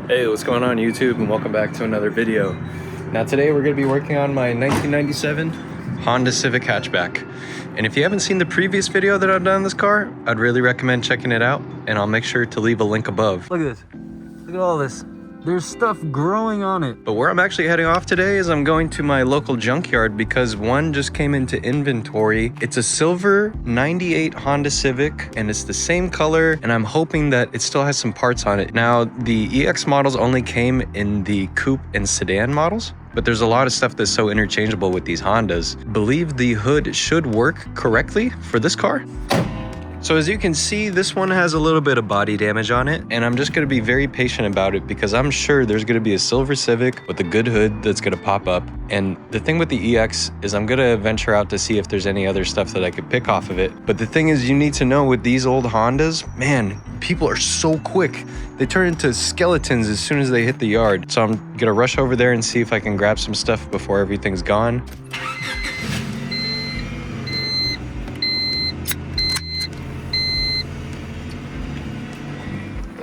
Hey, what's going on YouTube, and welcome back to another video. Now today we're going to be working on my 1997 Honda Civic Hatchback. And if you haven't seen the previous video that I've done on this car, I'd really recommend checking it out, and I'll make sure to leave a link above. Look at this. Look at all this. There's stuff growing on it. But where I'm actually heading off today is I'm going to my local junkyard because one just came into inventory. It's a silver 98 Honda Civic and it's the same color, and I'm hoping that it still has some parts on it. Now, the EX models only came in the coupe and sedan models, but there's a lot of stuff that's so interchangeable with these Hondas. Believe the hood should work correctly for this car. So as you can see, this one has a little bit of body damage on it, and I'm just gonna be very patient about it because I'm sure there's gonna be a silver Civic with a good hood that's gonna pop up. And the thing with the EX is I'm gonna venture out to see if there's any other stuff that I could pick off of it. But the thing is, you need to know with these old Hondas, man, people are so quick. They turn into skeletons as soon as they hit the yard. So I'm gonna rush over there and see if I can grab some stuff before everything's gone.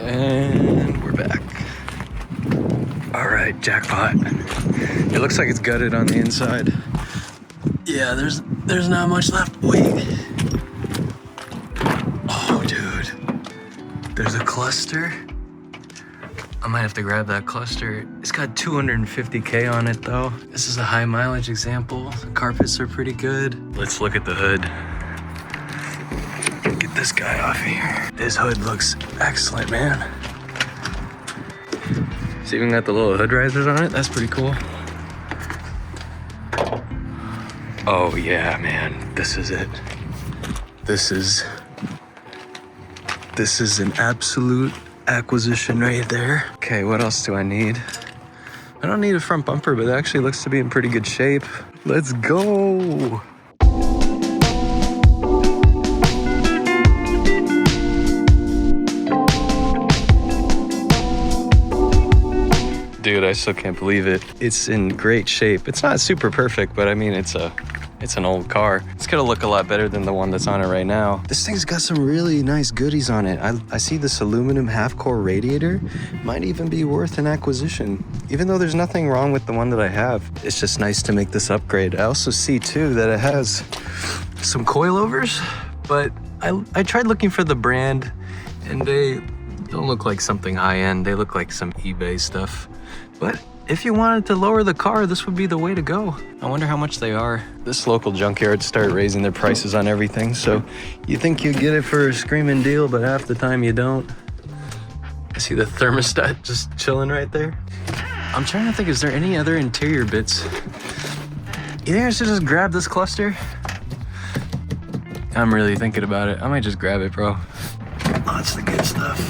And we're back. All right, jackpot. It looks like it's gutted on the inside. Yeah, there's not much left. Wait. Oh, dude. There's a cluster. I might have to grab that cluster. It's got 250K on it though. This is a high mileage example. The carpets are pretty good. Let's look at the hood. Get this guy off here. This hood looks excellent, man. It's even got the little hood risers on it. That's pretty cool. Oh yeah, man, this is it. This is an absolute acquisition right there. Okay, what else do I need? I don't need a front bumper, but it actually looks to be in pretty good shape. Let's go. Dude, I still can't believe it. It's in great shape. It's not super perfect, but I mean, it's an old car. It's gonna look a lot better than the one that's on it right now. This thing's got some really nice goodies on it. I see this aluminum half-core radiator. Might even be worth an acquisition. Even though there's nothing wrong with the one that I have. It's just nice to make this upgrade. I also see too that it has some coilovers, but I tried looking for the brand and they don't look like something high-end. They look like some eBay stuff. But if you wanted to lower the car, this would be the way to go. I wonder how much they are. This local junkyard started raising their prices on everything, so you think you get it for a screaming deal, but half the time you don't. I see the thermostat just chilling right there. I'm trying to think, is there any other interior bits? You think I should just grab this cluster? I'm really thinking about it. I might just grab it, bro. Oh, that's the good stuff.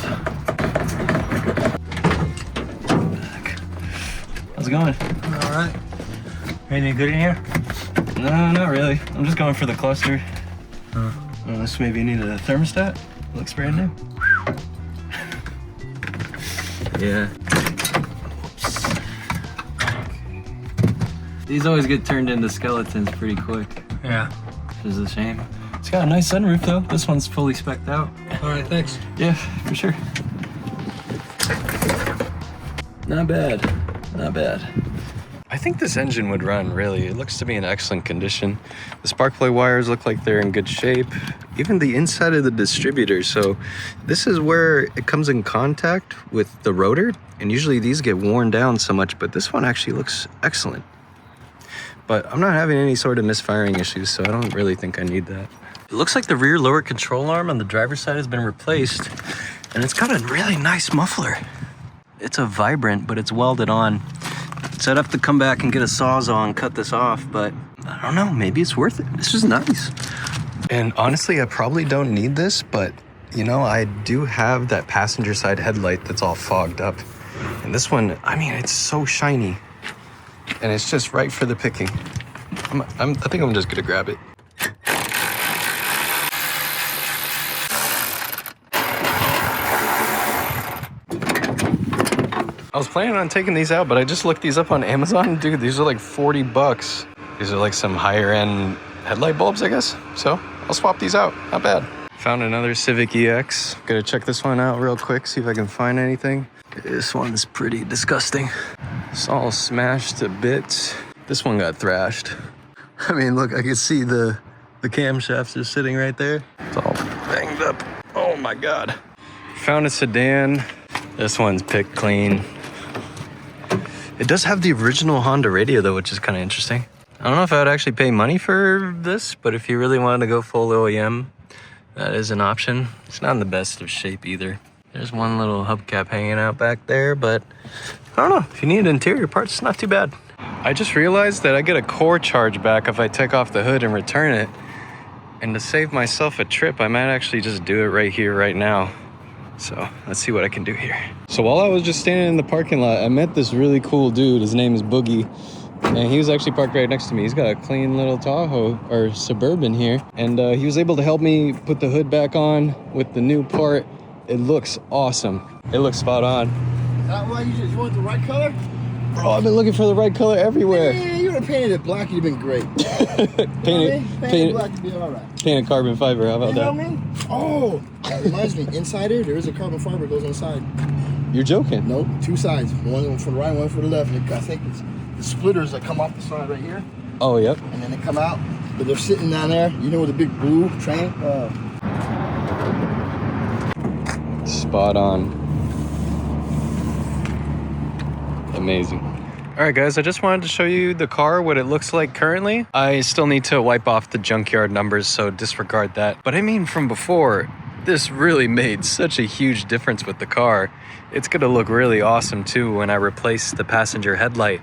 How's it going? All right. Anything good in here? No, not really. I'm just going for the cluster. Unless maybe you need a thermostat. Looks brand new. Yeah. These always get turned into skeletons pretty quick. Yeah. Which is a shame. It's got a nice sunroof though. This one's fully spec'd out. All right, thanks. Yeah, for sure. Not bad. Not bad. I think this engine would run, really. It looks to be in excellent condition. The spark plug wires look like they're in good shape. Even the inside of the distributor. So this is where it comes in contact with the rotor. And usually these get worn down so much, but this one actually looks excellent. But I'm not having any sort of misfiring issues, so I don't really think I need that. It looks like the rear lower control arm on the driver's side has been replaced. And it's got a really nice muffler. It's a Vibrant, but it's welded on. So I'd have to come back and get a Sawzall and cut this off, but I don't know, maybe it's worth it. This is nice. And honestly, I probably don't need this, but you know, I do have that passenger side headlight that's all fogged up. And this one, I mean, it's so shiny. And it's just right for the picking. I think I'm just gonna grab it. I was planning on taking these out, but I just looked these up on Amazon. Dude, these are like 40 bucks. These are like some higher end headlight bulbs, I guess. So I'll swap these out, not bad. Found another Civic EX. Gonna check this one out real quick, see if I can find anything. This one's pretty disgusting. It's all smashed to bits. This one got thrashed. I mean, look, I can see the camshafts are sitting right there. It's all banged up. Oh my God. Found a sedan. This one's picked clean. It does have the original Honda radio though, which is kind of interesting. I don't know if I would actually pay money for this, but if you really wanted to go full OEM, that is an option. It's not in the best of shape either. There's one little hubcap hanging out back there, but I don't know. If you need interior parts, it's not too bad. I just realized that I get a core charge back if I take off the hood and return it. And to save myself a trip, I might actually just do it right here, right now. So let's see what I can do here. So while I was just standing in the parking lot, I met this really cool dude. His name is Boogie. And he was actually parked right next to me. He's got a clean little Tahoe or Suburban here. And he was able to help me put the hood back on with the new part. It looks awesome. It looks spot on. Is that why you want the right color? Bro, I've been looking for the right color everywhere. Yeah, you would have painted it black, you'd have been great. Painted black, you'd be all right. Painted carbon fiber, how about You that? know what I mean? Oh, that reminds me, inside here, there is a carbon fiber that goes on the side. You're joking? Nope, two sides. One for the right, one for the left. And I think it's the splitters that come off the side right here. Oh, yep. And then they come out, but they're sitting down there. You know, with the big blue train? Spot on. Amazing. All right, guys, I just wanted to show you the car, what it looks like currently. I still need to wipe off the junkyard numbers, so disregard that. But I mean, from before, this really made such a huge difference with the car. It's gonna look really awesome too when I replace the passenger headlight.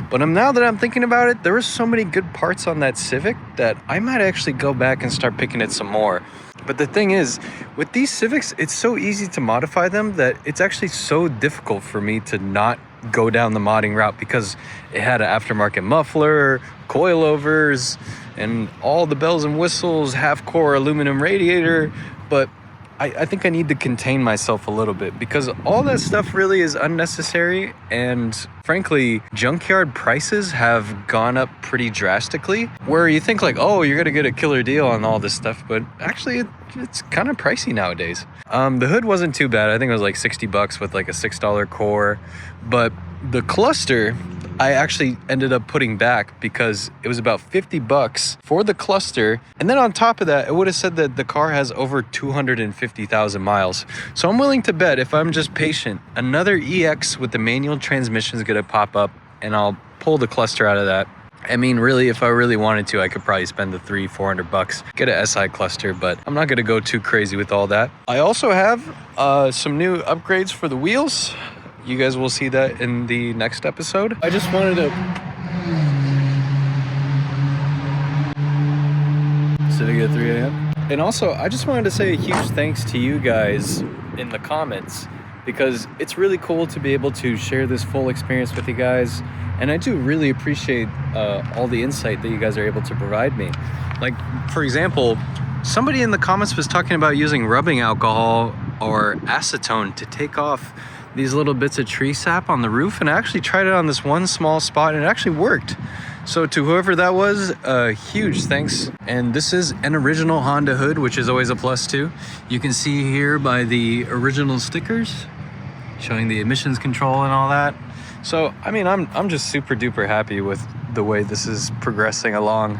But now that I'm thinking about it, there were so many good parts on that Civic that I might actually go back and start picking it some more. But the thing is, with these Civics, it's so easy to modify them that it's actually so difficult for me to not go down the modding route, because it had an aftermarket muffler, coilovers, and all the bells and whistles, half-core aluminum radiator. But I think I need to contain myself a little bit, because all that stuff really is unnecessary. And frankly, junkyard prices have gone up pretty drastically, where you think like, oh, you're gonna get a killer deal on all this stuff, but actually it's kind of pricey nowadays. The hood wasn't too bad. I think it was like 60 bucks with like a $6 core, but the cluster I actually ended up putting back because it was about 50 bucks for the cluster. And then on top of that, it would have said that the car has over 250,000 miles. So I'm willing to bet, if I'm just patient, another EX with the manual transmission is gonna pop up and I'll pull the cluster out of that. I mean, really, if I really wanted to, I could probably spend the $300-400 bucks, get an SI cluster, but I'm not gonna go too crazy with all that. I also have some new upgrades for the wheels. You guys will see that in the next episode. I just wanted to... Sitting at 3 a.m. And also, I just wanted to say a huge thanks to you guys in the comments, because it's really cool to be able to share this full experience with you guys. And I do really appreciate all the insight that you guys are able to provide me. Like, for example, somebody in the comments was talking about using rubbing alcohol or acetone to take off these little bits of tree sap on the roof, and I actually tried it on this one small spot and it actually worked. So to whoever that was, huge thanks. And this is an original Honda hood, which is always a plus too. You can see here by the original stickers showing the emissions control and all that. So I mean, I'm just super duper happy with the way this is progressing along.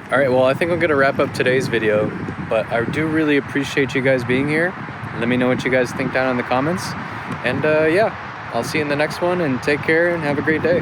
All right, well, I think I'm gonna wrap up today's video, but I do really appreciate you guys being here. Let me know what you guys think down in the comments. And yeah, I'll see you in the next one, and take care and have a great day.